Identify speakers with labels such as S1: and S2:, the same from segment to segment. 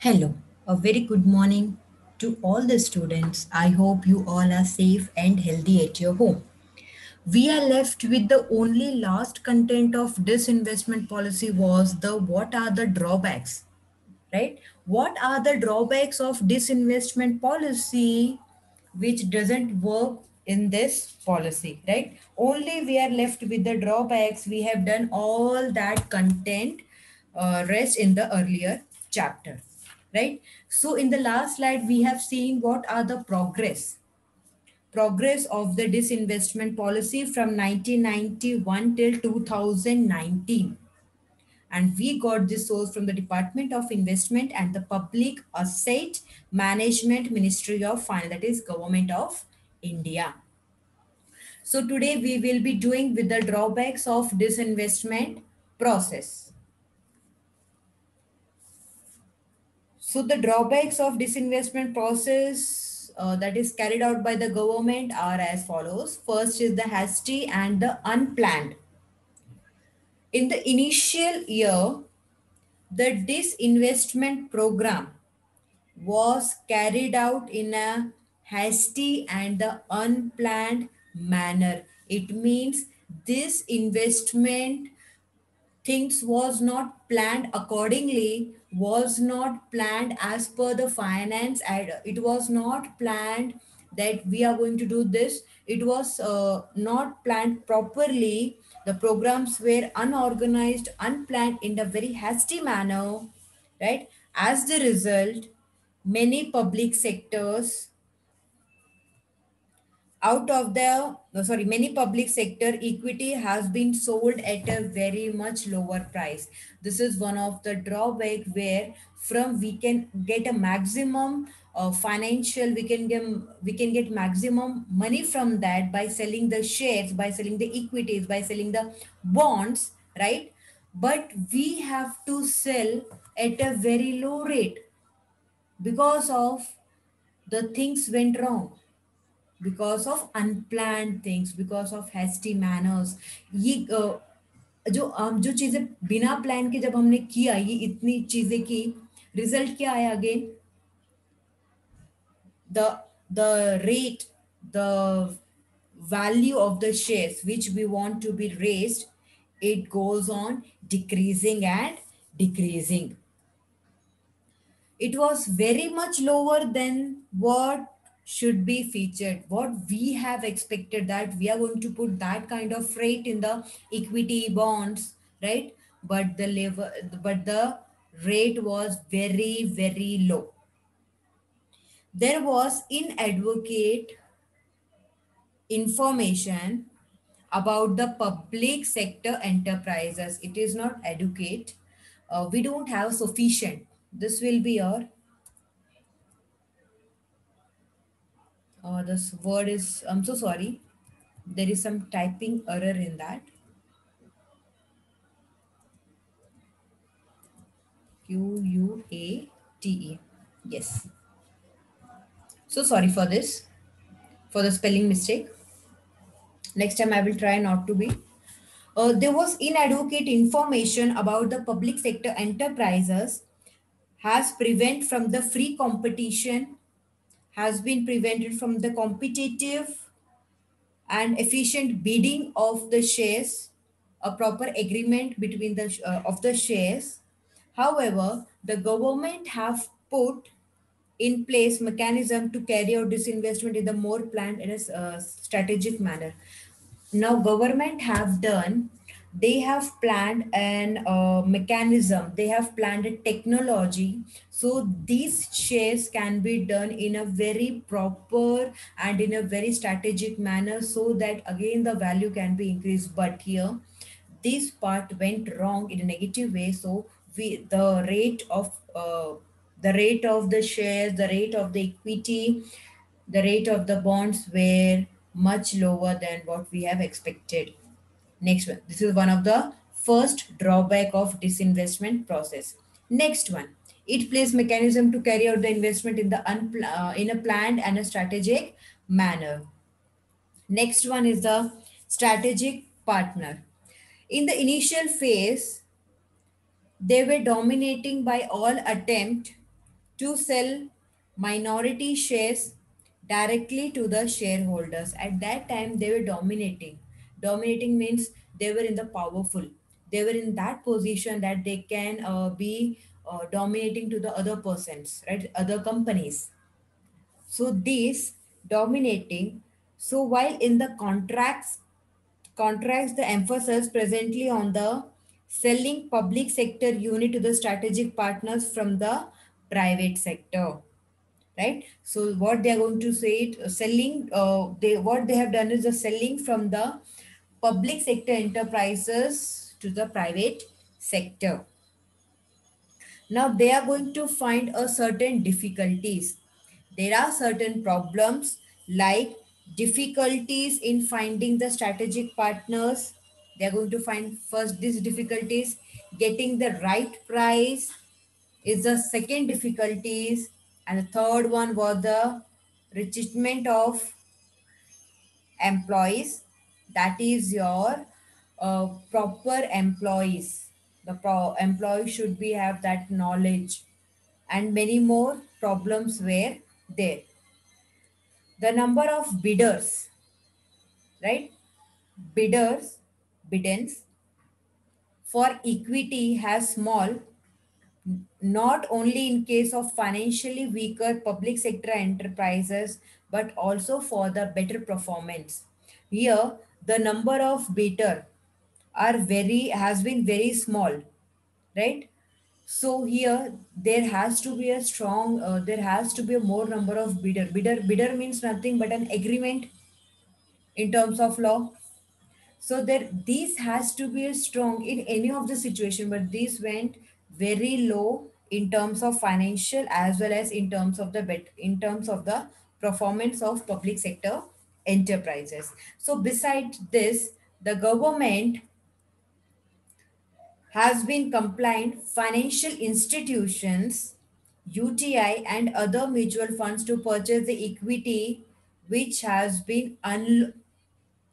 S1: Hello, a very good morning to all the students. I hope you all are safe and healthy at your home. We are left with the only last content of disinvestment policy was the what are the drawbacks, right? What are the drawbacks of disinvestment policy which doesn't work in this policy, right? Only we are left with the drawbacks. We have done all that content rest in the earlier chapter, right? So in the last slide, we have seen what are the progress of the disinvestment policy from 1991 till 2019, and we got this source from the Department of Investment and the Public Asset Management Ministry of Finance, that is Government of India. So today we will be doing with the drawbacks of disinvestment process. So the drawbacks of disinvestment process that is carried out by the government are as follows. First is the hasty and the unplanned. In the initial year, the disinvestment program was carried out in a hasty and the unplanned manner. It means this investment things was not planned accordingly, was not planned as per the finance ad. It was not planned that we are going to do this. It was not planned properly. The programs were unorganized, unplanned, in a very hasty manner, right? As the result, many public sectors out of the no, sorry many public sector equity has been sold at a very much lower price. This is one of the drawback where from we can get a maximum financial, we can get maximum money from that by selling the shares, by selling the equities, by selling the bonds, right? But we have to sell at a very low rate because of the things went wrong, because of unplanned things, because of hasty manners. ये जो चीजें बिना plan के जब हमने किया, ये इतनी चीजें की, रिजल्ट क्या आया? Again the rate, the value of the shares which we want to be raised, it goes on decreasing and decreasing. It was very much lower than what should be featured, what we have expected, that we are going to put that kind of rate in the equity bonds, right? But the level, but the rate was very very low. There was inadequate information about the public sector enterprises. It is not adequate. We don't have sufficient. This will be your this word is, I'm so sorry. There is some typing error in that. Quate. Yes. So sorry for this, for the spelling mistake. Next time I will try not to be. There was inadequate information about the public sector enterprises has prevent from the free competition, has been prevented from the competitive and efficient bidding of the shares, a proper agreement between the of the shares. However, the government have put in place mechanism to carry out this investment in the more planned and a strategic manner. Now government have done, they have planned an mechanism, they have planned a technology, so these shares can be done in a very proper and in a very strategic manner, so that again the value can be increased. But here this part went wrong in a negative way. So we the rate of the shares, the rate of the equity, the rate of the bonds were much lower than what we have expected. Next one. This is one of the first drawback of disinvestment process. Next one. It plays mechanism to carry out the investment in the in a planned and a strategic manner. Next one is the strategic partner. In the initial phase, they were dominating by all attempt to sell minority shares directly to the shareholders. At that time, they were dominating. Dominating means they were in the powerful. They were in that position that they can be dominating to the other persons, right? Other companies. So this dominating. So while in the contracts the emphasis presently on the selling public sector unit to the strategic partners from the private sector, right? So what they are going to say it selling they what they have done is the selling from the public sector enterprises to the private sector. Now they are going to find a certain difficulties. There are certain problems like difficulties in finding the strategic partners. They are going to find first these difficulties. Getting the right price is the second difficulties, and the third one was the recruitment of employees, that is your proper employees. The employee should be have that knowledge, and many more problems were there. The number of bidders, right? Bidders biddens for equity has small, not only in case of financially weaker public sector enterprises but also for the better performance. Here the number of bidder are very has been very small, right? So here there has to be a strong there has to be a more number of bidder means nothing but an agreement in terms of law. So there, these has to be strong in any of the situation, but these went very low in terms of financial as well as in terms of the in terms of the performance of public sector enterprises. So besides this, the government has been compliant financial institutions, UTI and other mutual funds to purchase the equity which has been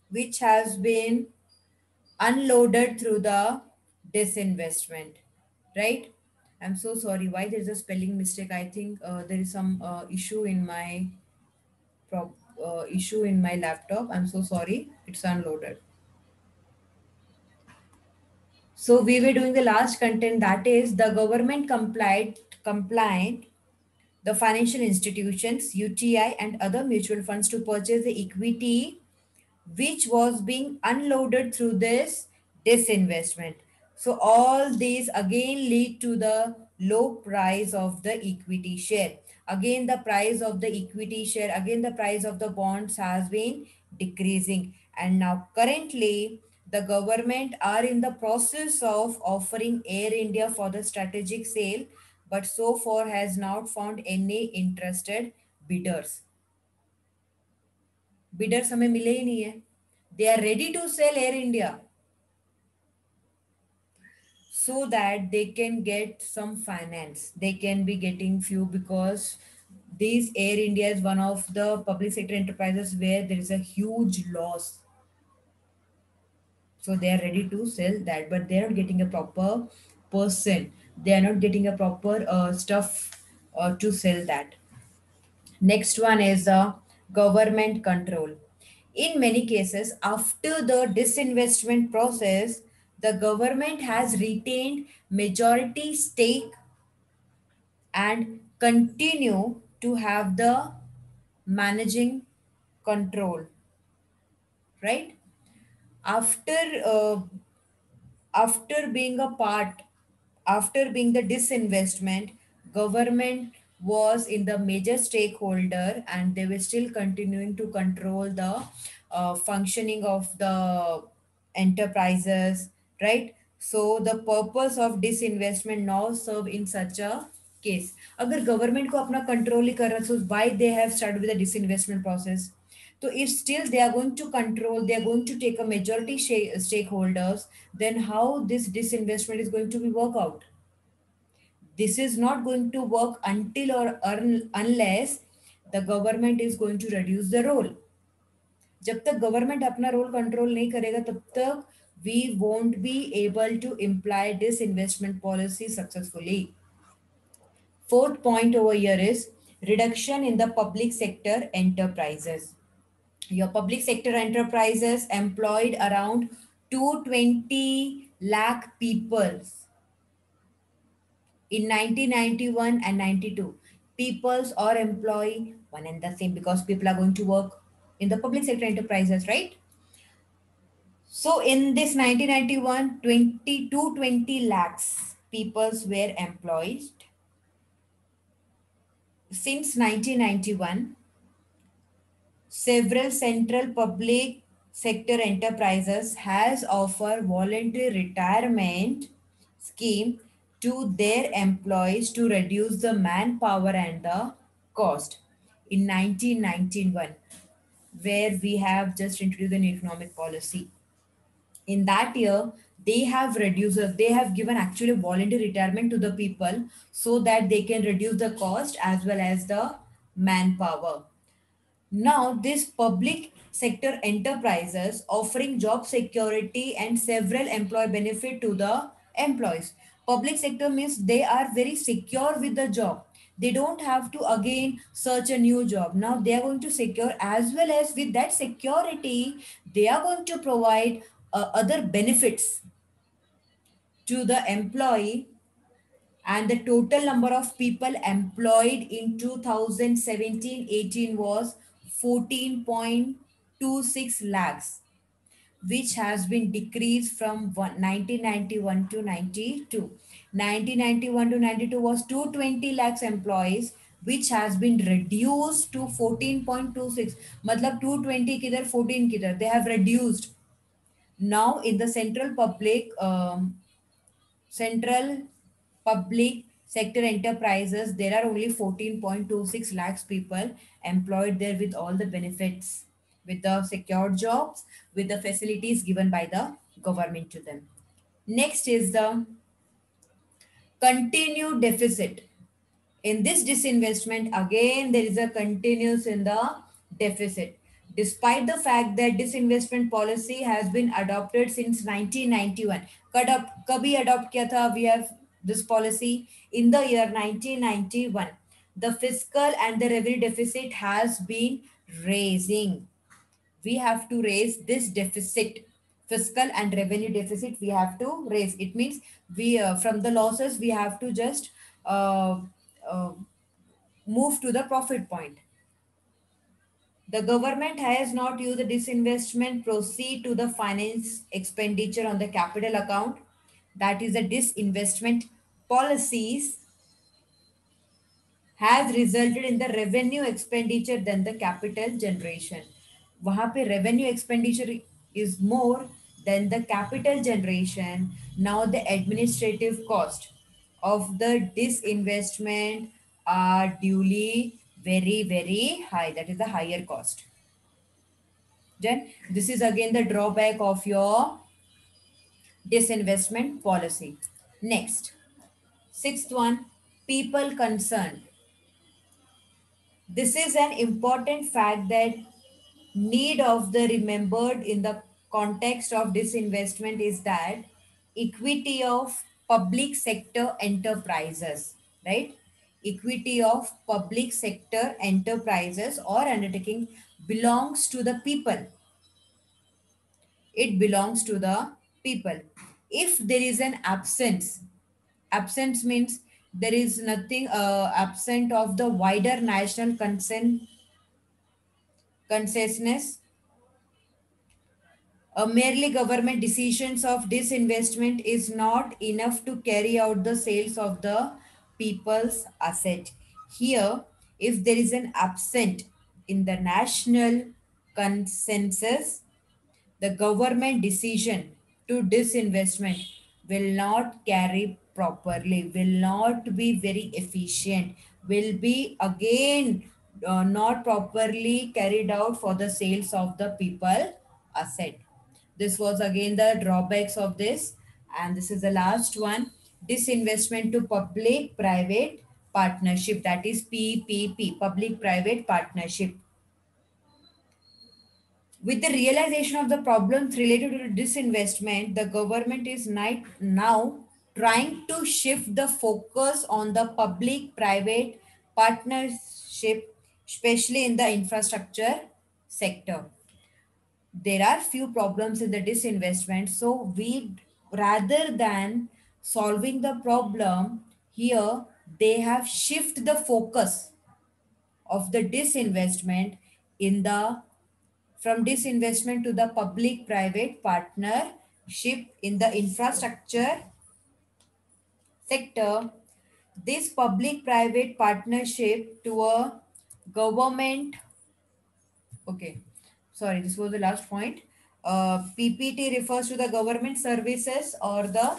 S1: which has been unloaded through the disinvestment, right? I'm so sorry, why there's a spelling mistake. I think there is some issue in my laptop. I'm so sorry, it's unloaded. So we were doing the last content, that is the government compliant the financial institutions, UTI and other mutual funds to purchase the equity which was being unloaded through this disinvestment. So all these again lead to the low price of the equity share. Again, the price of the equity share, again the price of the bonds has been decreasing. And now currently the government are in the process of offering Air India for the strategic sale, but so far has not found any interested bidders. Bidders हमें मिले ही नहीं है. They are ready to sell Air India so that they can get some finance. They can be getting few because this Air India is one of the public sector enterprises where there is a huge loss. So they are ready to sell that, but they are not getting a proper person. They are not getting a proper stuff to sell that. Next one is government control. In many cases, after the disinvestment process, the government has retained majority stake and continue to have the managing control, right? After uh, after being a part after being the disinvestment, government was in the major stakeholder and they were still continuing to control the functioning of the enterprises, right? So the purpose of disinvestment now serve in such a case. अगर government को अपना control ही कर रहा, so why they have started with the disinvestment process? So if still they are going to control, they are going to take a majority stakeholders, then how this disinvestment is going to be work out? This is not going to work until or unless the government is going to reduce the role. जब तक government अपना role control नहीं करेगा तब तक we won't be able to imply this investment policy successfully. Fourth point over here is reduction in the public sector enterprises. Your public sector enterprises employed around 220 lakh people in 1991 and 92. Peoples or employee, one and the same, because people are going to work in the public sector enterprises, right? So in this 1991, 20 lakhs peoples were employed. Since 1991, several central public sector enterprises has offered voluntary retirement scheme to their employees to reduce the manpower and the cost. In 1991, where we have just introduced an economic policy, in that year they have given actually voluntary retirement to the people so that they can reduce the cost as well as the manpower. Now, this public sector enterprises offering job security and several employee benefit to the employees. Public sector means they are very secure with the job. They don't have to again search a new job. Now they are going to secure, as well as with that security, they are going to provide other benefits to the employee, and the total number of people employed in 2017-18 was 14.26 lakhs, which has been decreased from 1991 to 92. 1991 to 92 was 220 lakhs employees, which has been reduced to 14.26. मतलब 220 किधर 14 किधर, they have reduced. Now in the central public sector enterprises, there are only 14.26 lakhs people employed there with all the benefits, with the secure jobs, with the facilities given by the government to them. Next is the continued deficit. In this disinvestment, again, there is a continuous in the deficit. Despite the fact that disinvestment policy has been adopted since 1991. कभी adopt किया था? We have this policy in the year 1991. The fiscal and the revenue deficit has been raising. We have to raise this deficit, fiscal and revenue deficit. We have to raise. It means we from the losses we have to just uh, uh, move to the profit point. The government has not used the disinvestment proceed to the finance expenditure on the capital account. That is the disinvestment policies has resulted in the revenue expenditure than the capital generation. वहाँ पे revenue expenditure is more than the capital generation. Now the administrative cost of the disinvestment are duly very, very high. That is the higher cost. Then this is again the drawback of your disinvestment policy. Next, sixth one, people concerned. This is an important fact that need of the remembered in the context of disinvestment is that equity of public sector enterprises, right? Equity of public sector enterprises or undertaking belongs to the people. It belongs to the people. If there is an absence, absence means there is nothing absent of the wider national consensus. Merely government decisions of disinvestment is not enough to carry out the sales of the people's asset. Here, if there is an absent in the national consensus, the government decision to disinvestment will not carry properly, will not be very efficient, will be again not properly carried out for the sales of the people asset. This was again the drawbacks of this. And this is the last one, disinvestment to public private partnership, that is PPP, public private partnership. With the realization of the problems related to disinvestment, the government is now trying to shift the focus on the public private partnership, especially in the infrastructure sector. There are few problems in the disinvestment, so we, rather than solving the problem here, they have shift the focus of the disinvestment in the, from disinvestment to the public private partnership in the infrastructure sector. This public private partnership to a government, okay, sorry, this was the last point. PPT refers to the government services or the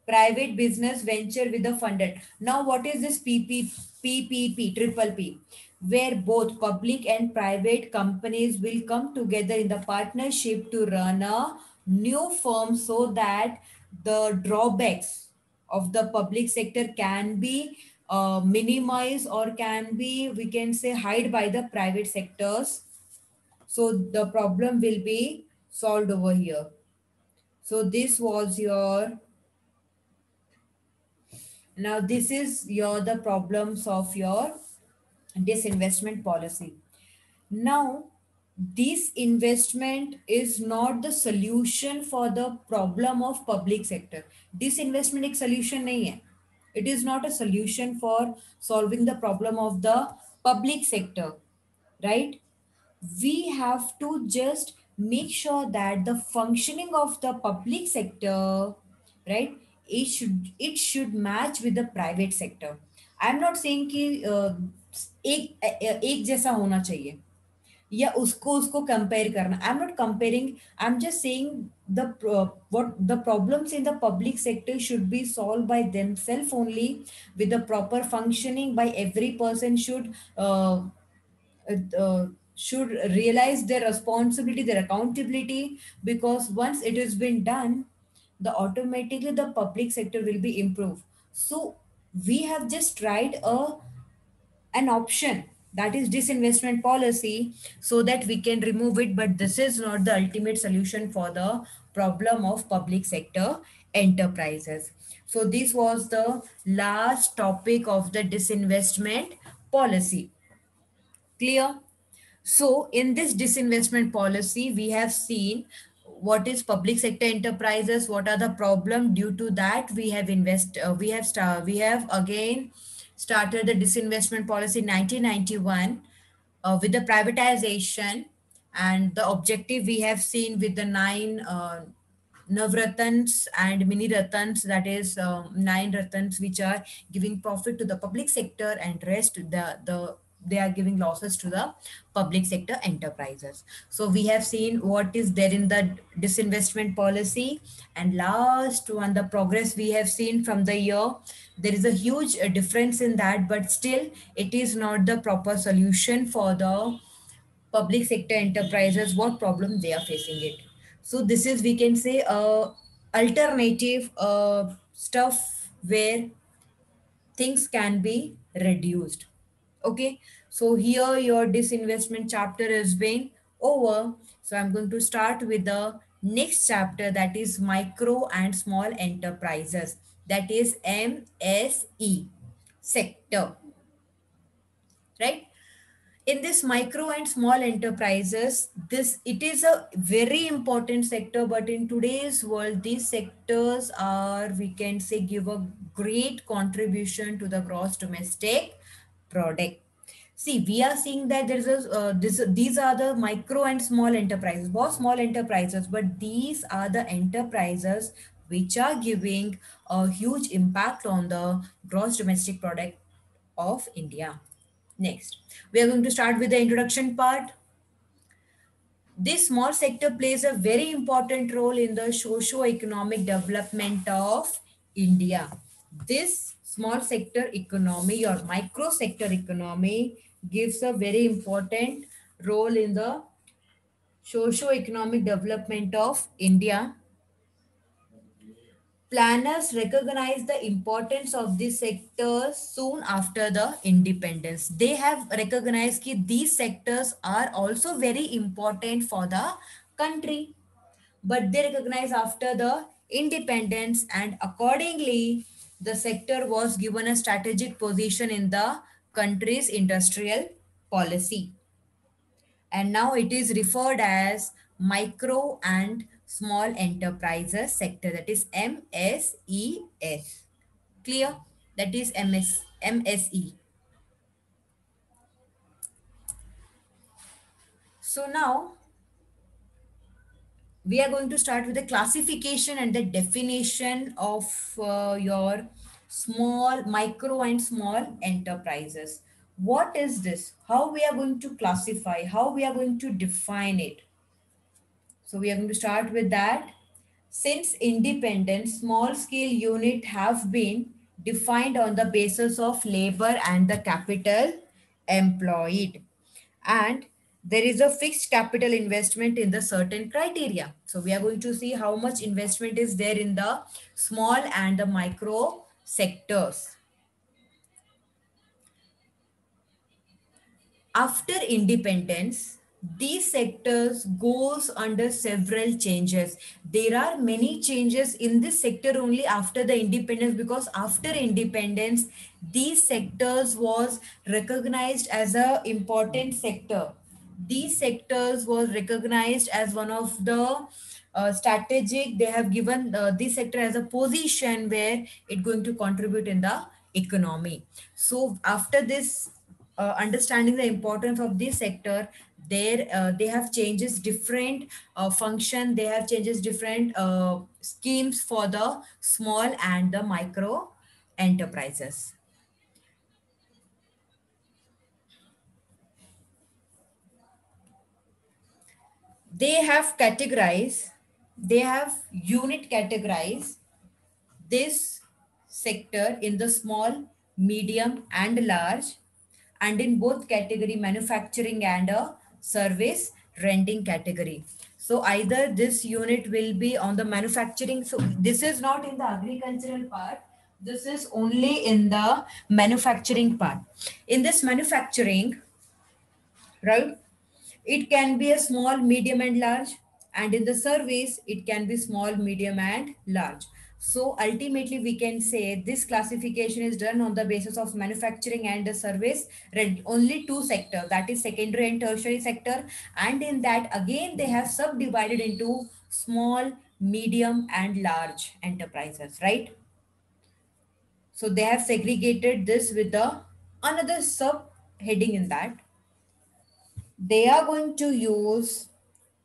S1: private business venture with the funded. Now, what is this PPP, triple P? Where both public and private companies will come together in the partnership to run a new firm so that the drawbacks of the public sector can be minimized, or can be, we can say, hide by the private sectors. So the problem will be solved over here. So this was your, now this is your the problems of your disinvestment policy. Now, this investment is not the solution for the problem of public sector. Disinvestment एक solution नहीं है. It is not a solution for solving the problem of the public sector, right? We have to just make sure that the functioning of the public sector, right, it should match with the private sector. I'm not saying कि एक जैसा होना चाहिए या उसको उसको compare करना. I am not comparing, I am just saying the what the problems in the public sector should be solved by themselves only, with the proper functioning by every person should realize their responsibility, their accountability, because once it has been done, the automatically the public sector will be improved. So we have just tried an option, that is disinvestment policy, so that we can remove it, but this is not the ultimate solution for the problem of public sector enterprises. So this was the last topic of the disinvestment policy. Clear? So, in this disinvestment policy, we have seen what is public sector enterprises, what are the problem. Due to that, we have again started the disinvestment policy in 1991 with the privatization, and the objective we have seen with the nine Navratans and mini Ratans, that is nine Ratans which are giving profit to the public sector, and rest the they are giving losses to the public sector enterprises. So we have seen what is there in the disinvestment policy, and last one, the progress we have seen from the year. There is a huge difference in that, but still it is not the proper solution for the public sector enterprises, what problem they are facing it. So this is, we can say, alternative stuff where things can be reduced. Okay, so here your disinvestment chapter has been over. So I'm going to start with the next chapter, that is micro and small enterprises, that is MSE sector, right? In this micro and small enterprises, this, it is a very important sector, but in today's world these sectors are, we can say, give a great contribution to the gross domestic product. See, we are seeing that there is a these are the micro and small enterprises, both small enterprises, but these are the enterprises which are giving a huge impact on the gross domestic product of India. Next, we are going to start with the introduction part. This small sector plays a very important role in the socio-economic development of India. This small sector economy or micro sector economy gives a very important role in the socio-economic development of India. Planners recognized the importance of this sector soon after the independence. They have recognized that these sectors are also very important for the country, but they recognize after the independence, and accordingly, the sector was given a strategic position in the country's industrial policy. And now it is referred as micro and small enterprises sector, that is MSES. Clear? That is MSE. So now we are going to start with the classification and the definition of your small, micro and small enterprises. What is this? How we are going to classify? How we are going to define it? So we are going to start with that. Since independence, small scale unit have been defined on the basis of labor and the capital employed. And there is a fixed capital investment in the certain criteria. So we are going to see how much investment is there in the small and the micro sectors. After independence, these sectors goes under several changes. There are many changes in this sector only after the independence, because after independence these sectors was recognized as a important sector. These sectors was recognized as one of the strategic. They have given this sector as a position where it going to contribute in the economy. So after this, understanding the importance of this sector, there they have changes different function. They have changes different schemes for the small and the micro enterprises. They have categorized, they have unit categorized this sector in the small, medium, and large, and in both category manufacturing and a service renting category. So either this unit will be on the manufacturing. So this is not in the agricultural part. This is only in the manufacturing part. In this manufacturing, right? It can be a small, medium, and large. And in the service, it can be small, medium, and large. So ultimately, we can say this classification is done on the basis of manufacturing and the service, only two sectors, that is secondary and tertiary sector. And in that, again, they have subdivided into small, medium, and large enterprises, right? So they have segregated this with the another subheading in that. They are going to use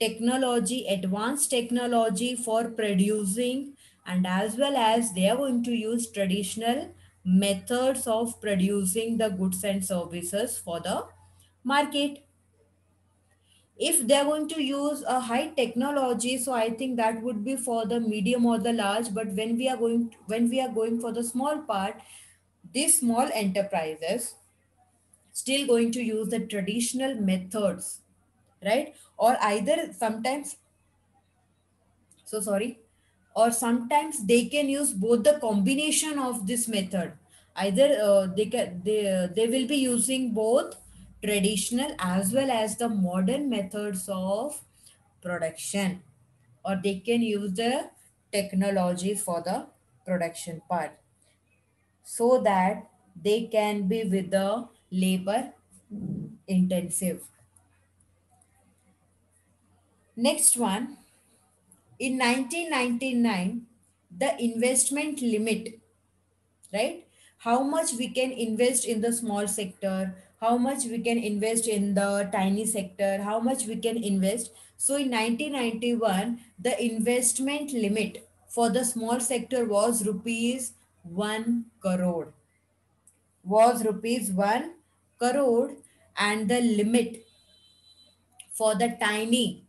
S1: technology, advanced technology for producing, and as well as they are going to use traditional methods of producing the goods and services for the market. If they're going to use a high technology, so I think that would be for the medium or the large. But when we are going for the small part, these small enterprises still going to use the traditional methods, right? Or either sometimes, so sorry, or sometimes they can use both the combination of this method. Either they will be using both traditional as well as the modern methods of production, or they can use the technology for the production part, so that they can be with the labor intensive. Next one, in 1999, the investment limit, right? How much we can invest in the small sector, how much we can invest in the tiny sector, how much we can invest. So in 1991, the investment limit for the small sector was rupees 1 crore. Was rupees 1 crore, and the limit for the tiny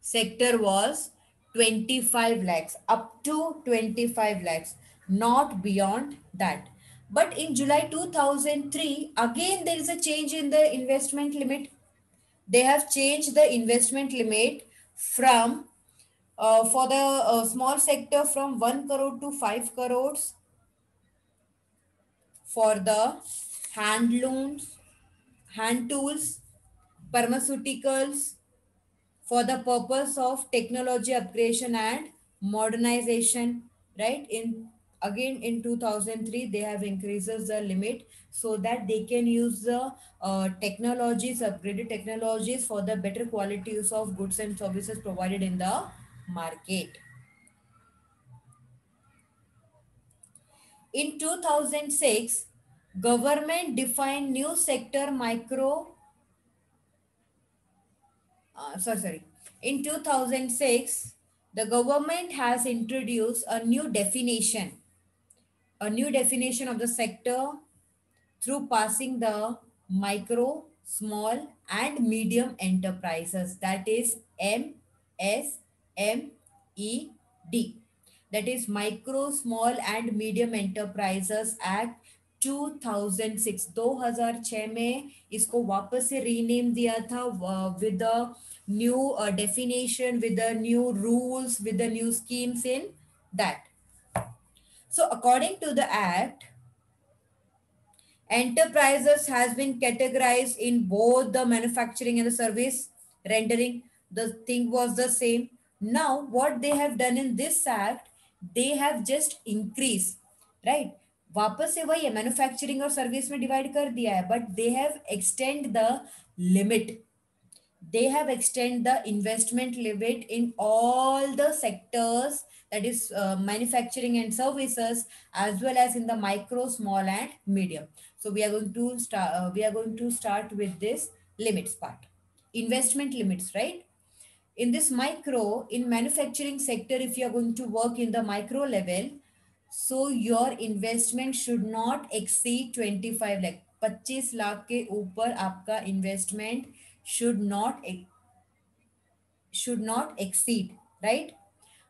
S1: sector was 25 lakhs, up to 25 lakhs, not beyond that. But in July 2003, again there is a change in the investment limit. They have changed the investment limit from for the small sector from 1 crore to 5 crores for the hand looms, hand tools, pharmaceuticals, for the purpose of technology upgradation and modernization, right? In 2003 they have increases the limit so that they can use the technologies, upgraded technologies for the better quality use of goods and services provided in the market. In 2006, government defined new sector micro sorry. In 2006, the government has introduced a new definition of the sector through passing the micro, small, and medium enterprises, that is MSMED, that is Micro, Small and Medium Enterprises Act 2006. 2006 में इसको वापस से rename दिया था with the new definition, with the new rules, with the new schemes in that. So according to the act, enterprises has been categorized in both the manufacturing and the service rendering. The thing was the same. Now, what they have done in this act, they have just increased, right? वापस से वही है, manufacturing और service में divide कर दिया है, but they have extend the limit. They have extended the investment limit in all the sectors, that is manufacturing and services, as well as in the micro, small and medium. So we are going to start with this limits part, investment limits, right? In this micro, in manufacturing sector, if you are going to work in the micro level, so your investment should not exceed 25 lakh. 25 lakh के ऊपर आपका investment should not exceed, right?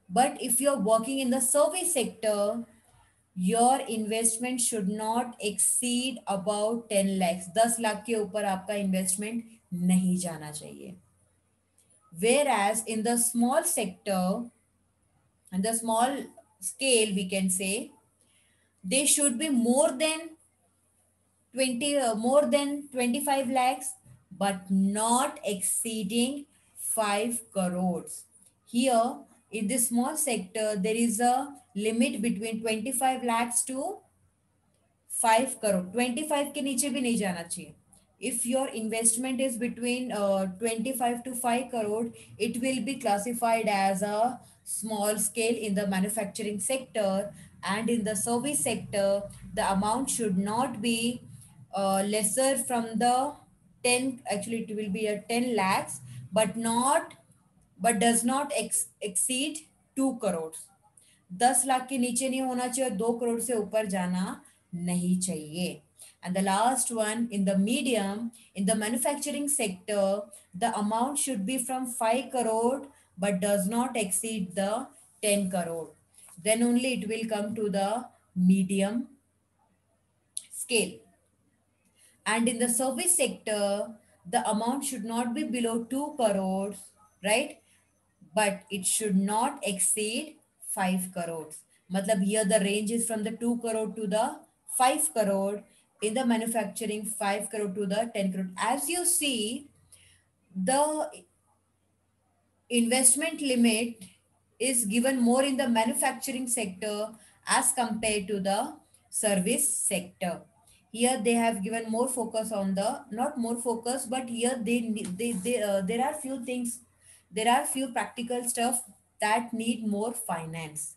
S1: But if you're working in the service sector, your investment should not exceed about 10 lakhs. 10 lakh के ऊपर आपका investment नहीं जाना चाहिए. Whereas in the small sector and the small scale, we can say they should be more than 25 lakhs, but not exceeding 5 crores. Here in this small sector, there is a limit between 25 lakhs to 5 crore. 25 के नीचे भी नहीं जाना चाहिए. If your investment is between 25 to 5 crore, it will be classified as a small scale in the manufacturing sector, and in the service sector, the amount should not be lesser from the 10. Actually, it will be a 10 lakhs, but does not exceed 2 crores. 10 lakh के नीचे नहीं होना चाहिए, 2 करोड़ से ऊपर जाना नहीं चाहिए. And the last one, in the medium, in the manufacturing sector, the amount should be from 5 crore but does not exceed the 10 crore. Then only it will come to the medium scale. And in the service sector, the amount should not be below 2 crores, right? But it should not exceed 5 crores. Matlab here the range is from the 2 crore to the 5 crore. In the manufacturing, 5 crore to the 10 crore. As you see, the investment limit is given more in the manufacturing sector as compared to the service sector. Here they have given more focus on the, not more focus, but here there are few things, there are few practical stuff that need more finance.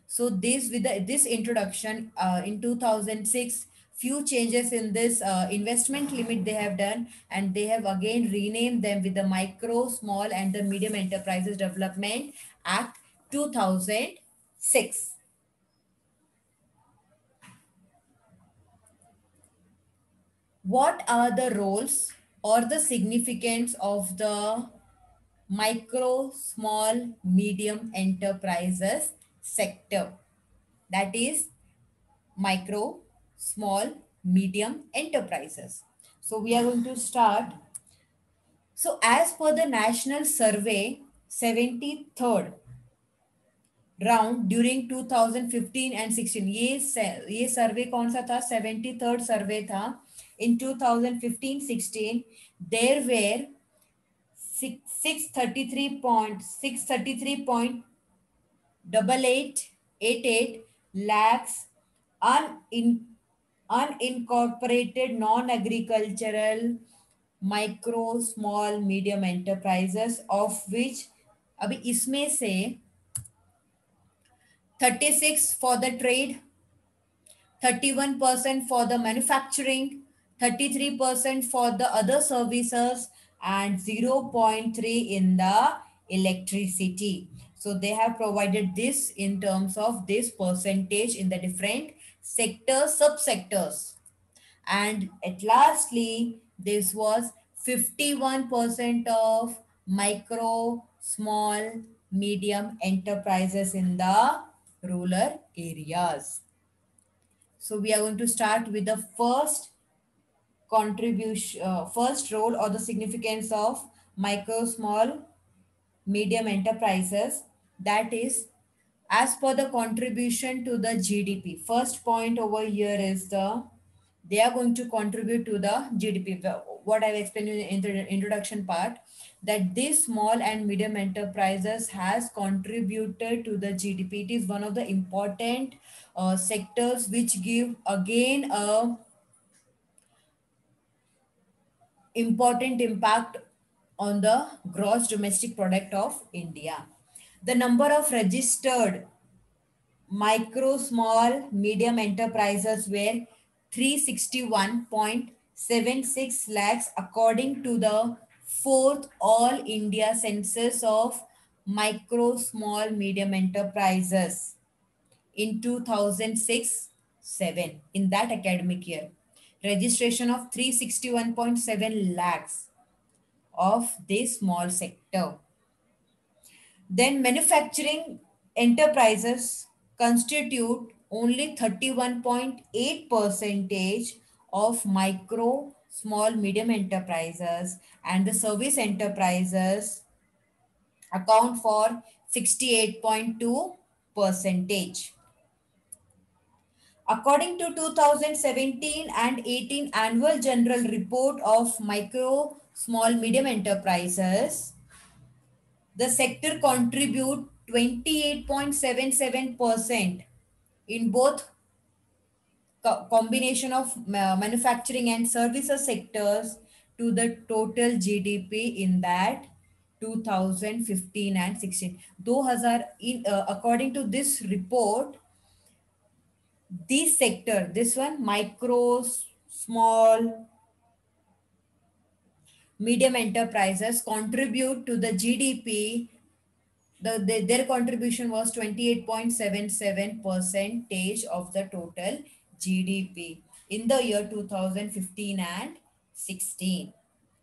S1: So this, with this introduction in 2006, few changes in this investment limit they have done, and they have again renamed them with the Micro, Small and the Medium Enterprises Development Act 2006. What are the roles or the significance of the micro, small, medium enterprises sector? That is micro, small, medium enterprises. So we are going to start. So as per the national survey, 73rd round during 2015 and 16, ये सर्वे कौन सा था? 73rd सर्वे था. In 2015-16, there were 633.633 double 8 88 lakhs unin, unincorporated non-agricultural micro small medium enterprises, of which अभी इसमें से 36 for the trade, 31% for the manufacturing, 33% for the other services, and 0.3 in the electricity. So they have provided this in terms of this percentage in the different sectors, subsectors. And at lastly, this was 51% of micro, small, medium enterprises in the rural areas. So we are going to start with the first contribution, first role or the significance of micro, small, medium enterprises. That is, as per the contribution to the GDP. First point over here is they are going to contribute to the GDP. What I've explained in the introduction part, that these small and medium enterprises has contributed to the GDP. It is one of the important sectors which give again a important impact on the gross domestic product of India. The number of registered micro, small, medium enterprises were 361.76 lakhs according to the fourth All India Census of Micro, Small, Medium Enterprises in 2006-7 in that academic year. Registration of 361.7 lakhs of this small sector. Then manufacturing enterprises constitute only 31.8 percentage of micro, small, medium enterprises, and the service enterprises account for 68.2 percentage. According to 2017 and 18 annual general report of micro, small, medium enterprises, the sector contribute 28.77% in both combination of manufacturing and services sectors to the total GDP in that 2015 and 16. 2000 according to this report, this sector, this one, micro, small, medium enterprises contribute to the GDP. Their contribution was 28.77 percentage of the total GDP in the year 2015 and 16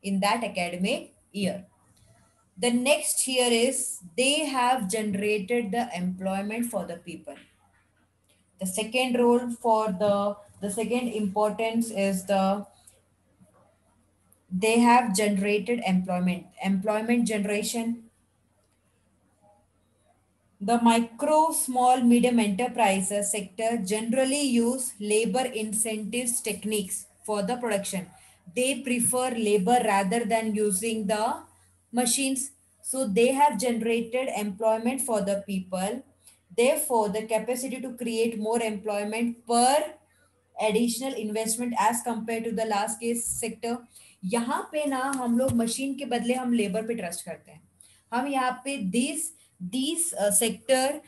S1: in that academic year. The next here is they have generated the employment for the people. The second role for the second importance is they have generated employment generation. The micro, small, medium enterprises sector generally use labor incentives techniques for the production. They prefer labor rather than using the machines. So they have generated employment for the people. Therefore, the capacity to create more employment per additional investment as compared to the last case sector. यहाँ पे ना हम लोग machine के बदले हम labour पे trust करते हैं. हम यहाँ पे these sector,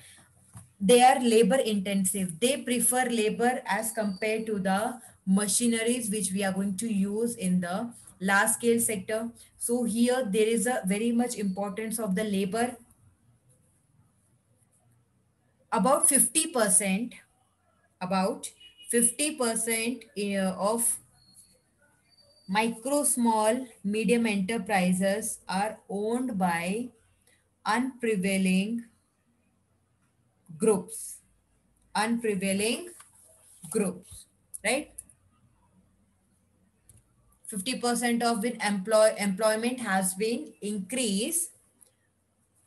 S1: they are labor intensive. They prefer labor as compared to the machineries which we are going to use in the large scale sector. So here there is a very much importance of the labor. About 50%, about 50% of micro, small, medium enterprises are owned by unprevailing groups. Unprevailing groups, right? 50% of it employment has been increased.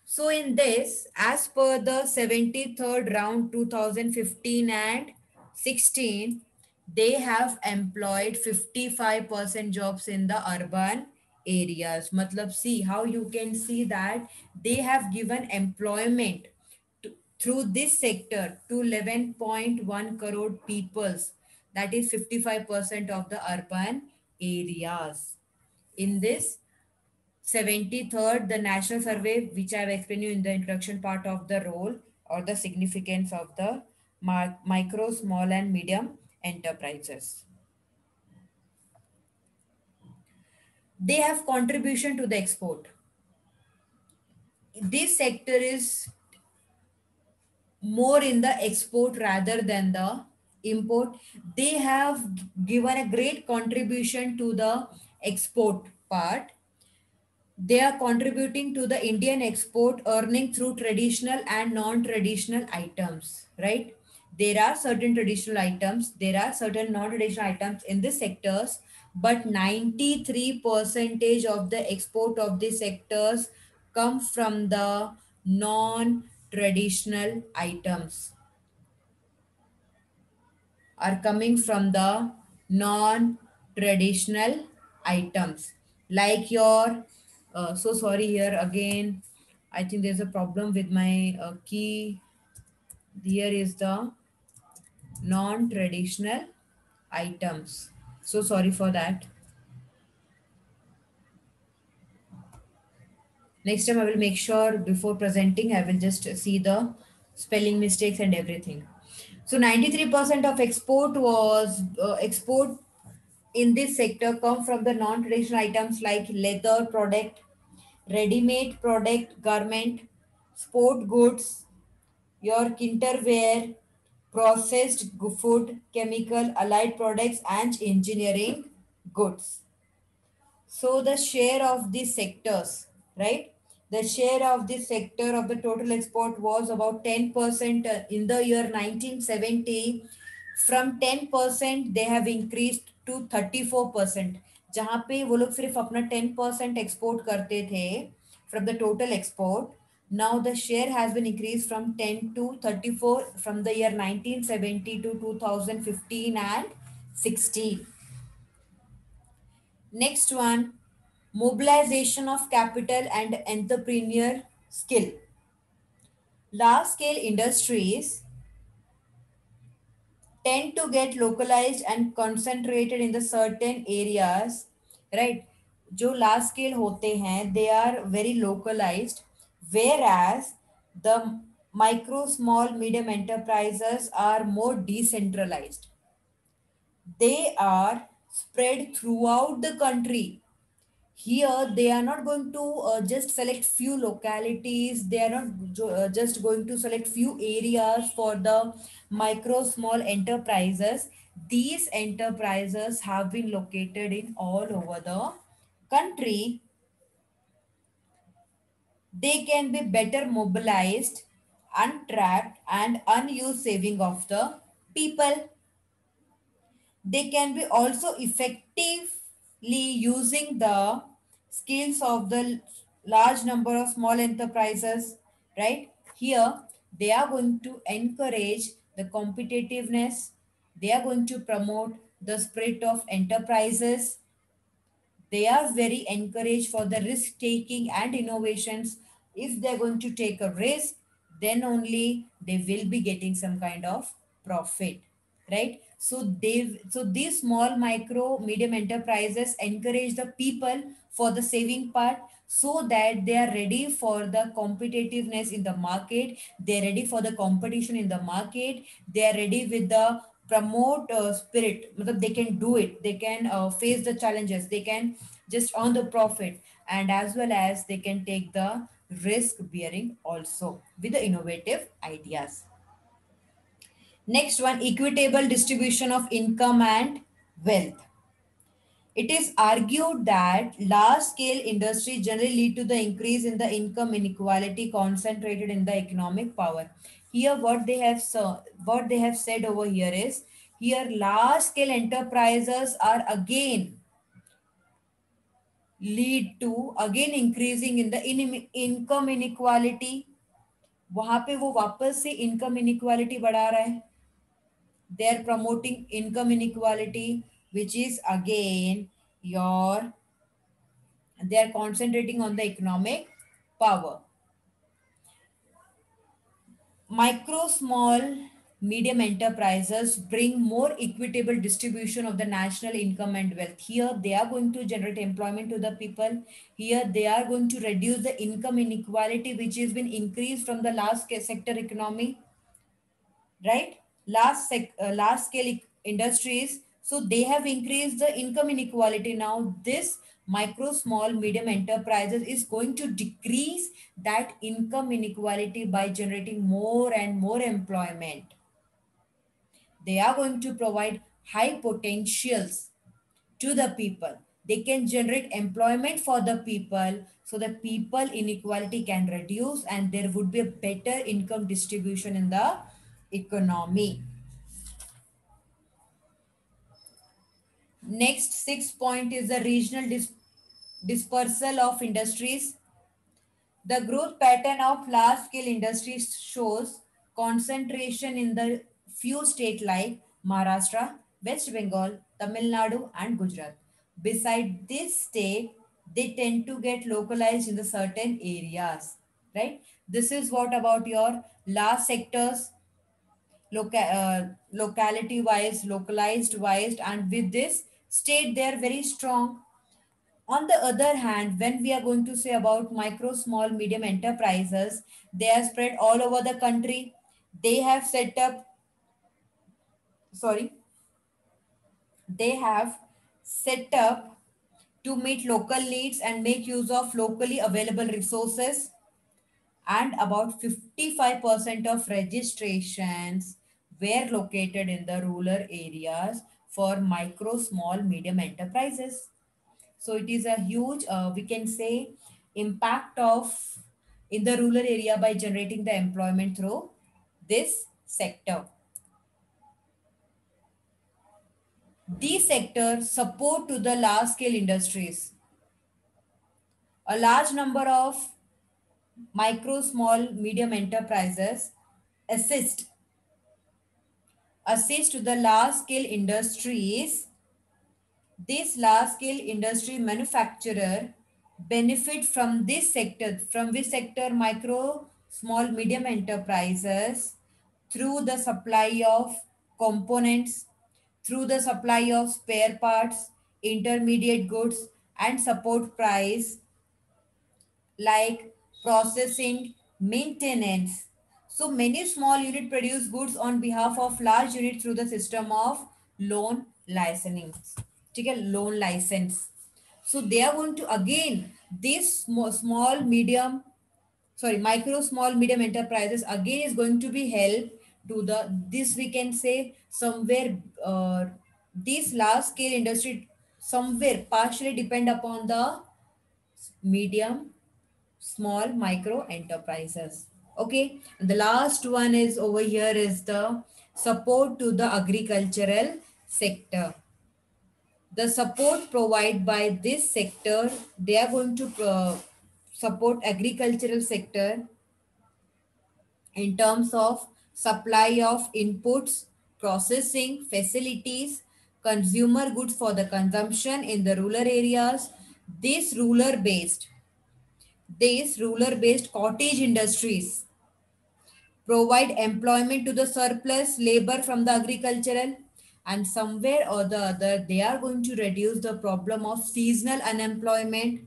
S1: So in this, as per the 73rd round 2015 and 16, they have employed 55% jobs in the urban areas. Matlab, see how you can see that they have given employment to, through this sector to 11.1 crore peoples, that is 55% of the urban areas. In this 73rd, the national survey, which I have explained you in the introduction part of the role or the significance of the micro, small, and medium enterprises. They have contribution to the export. This sector is more in the export rather than the import. They have given a great contribution to the export part. They are contributing to the Indian export earning through traditional and non-traditional items, right? There are certain traditional items, there are certain non-traditional items in the sectors, but 93 percentage of the export of these sectors come from the non-traditional items, are coming from the non-traditional items, like your so sorry, here again I think there's a problem with my key. Here is the non-traditional items, so sorry for that. Next time I will make sure before presenting I will just see the spelling mistakes and everything. So 93% of export was export in this sector come from the non-traditional items like leather product, ready-made product, garment, sport goods, your kinderware, processed food, chemical, allied products, and engineering goods. So the share of these sectors, right? The share of this sector of the total export was about 10% in the year 1970. From 10% they have increased to 34%. जहाँ पे वो लोग सिर्फ अपना 10% export करते थे from the total export. Now the share has been increased from 10 to 34 from the year 1970 to 2015 and 16. Next one, mobilization of capital and entrepreneur skill. Large scale industries tend to get localized and concentrated in the certain areas, right? जो large scale होते हैं, they are very localized, whereas the micro, small, medium enterprises are more decentralized. They are spread throughout the country. Here they are not going to just select few localities, they are not just going to select few areas for the micro small enterprises. These enterprises have been located in all over the country. They can be better mobilized, untrapped and unused saving of the people. They can be also effectively using the skills of the large number of small enterprises, right? Here they are going to encourage the competitiveness, they are going to promote the spirit of enterprises, they are very encouraged for the risk taking and innovations. If they're going to take a risk, then only they will be getting some kind of profit, right? So these small micro medium enterprises encourage the people for the saving part, so that they are ready for the competitiveness in the market, they're ready for the competition in the market, they are ready with the promote spirit. Matlab they can do it, they can face the challenges, they can just earn the profit, and as well as they can take the risk bearing also with the innovative ideas. Next one, equitable distribution of income and wealth. It is argued that large scale industries generally lead to the increase in the income inequality concentrated in the economic power. Here, what they have said over here is, here large scale enterprises are again lead to again increasing in the income inequality. वहां पे वो वापस से income inequality बढ़ा रहा है. They are promoting income inequality, which is again your, they are concentrating on the economic power. Micro, small, medium enterprises bring more equitable distribution of the national income and wealth. Here, they are going to generate employment to the people. Here, they are going to reduce the income inequality, which has been increased from the sector economy, right? Large scale industries, so they have increased the income inequality. Now this micro, small, medium enterprises is going to decrease that income inequality by generating more and more employment. They are going to provide high potentials to the people. They can generate employment for the people, so the people inequality can reduce and there would be a better income distribution in the economy. Next, sixth point is the regional dispersal of industries. The growth pattern of large scale industries shows concentration in the few states like Maharashtra, West Bengal, Tamil Nadu, and Gujarat. Beside this state, they tend to get localized in the certain areas, right? This is what about your large sectors, locality wise, localized wise, and with this state they are very strong. On the other hand, when we are going to say about micro, small, medium enterprises, they are spread all over the country. They have set up, sorry, they have set up to meet local needs and make use of locally available resources. And about 55% of registrations were located in the rural areas for micro, small, medium enterprises. So it is a huge, we can say, impact of in the rural area by generating the employment through this sector. These sectors support to the large scale industries. A large number of micro, small, medium enterprises assist assist to the large scale industries. This large scale industry manufacturer benefit from this sector, from which sector? Micro, small, medium enterprises, through the supply of components, through the supply of spare parts, intermediate goods, and support price like processing, maintenance. So many small unit produce goods on behalf of large unit through the system of loan licensing. ठीक है, loan license. So they are going to again this small medium, sorry, micro, small, medium enterprises again is going to be helped to the this, we can say, somewhere this large scale industry somewhere partially depend upon the medium, small, micro enterprises. Okay, and the last one is over here is the support to the agricultural sector. The support provided by this sector, they are going to support agricultural sector in terms of supply of inputs, processing facilities, consumer goods for the consumption in the rural areas. This rural based these rural based cottage industries provide employment to the surplus labor from the agricultural, and somewhere or the other they are going to reduce the problem of seasonal unemployment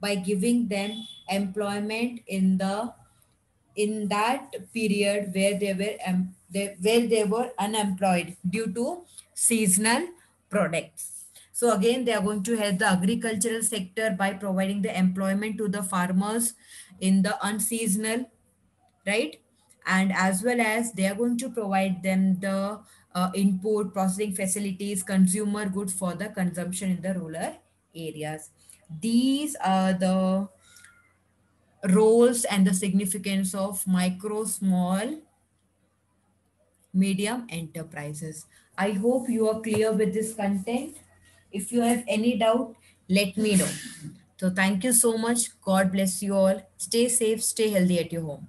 S1: by giving them employment in that period where they were unemployed due to seasonal products. So again, they are going to help the agricultural sector by providing the employment to the farmers in the unseasonal, right? And as well as they are going to provide them the input processing facilities, consumer goods for the consumption in the rural areas. These are the roles and the significance of micro, small, medium enterprises. I hope you are clear with this content. If you have any doubt, let me know. So thank you so much. God bless you all. Stay safe, stay healthy at your home.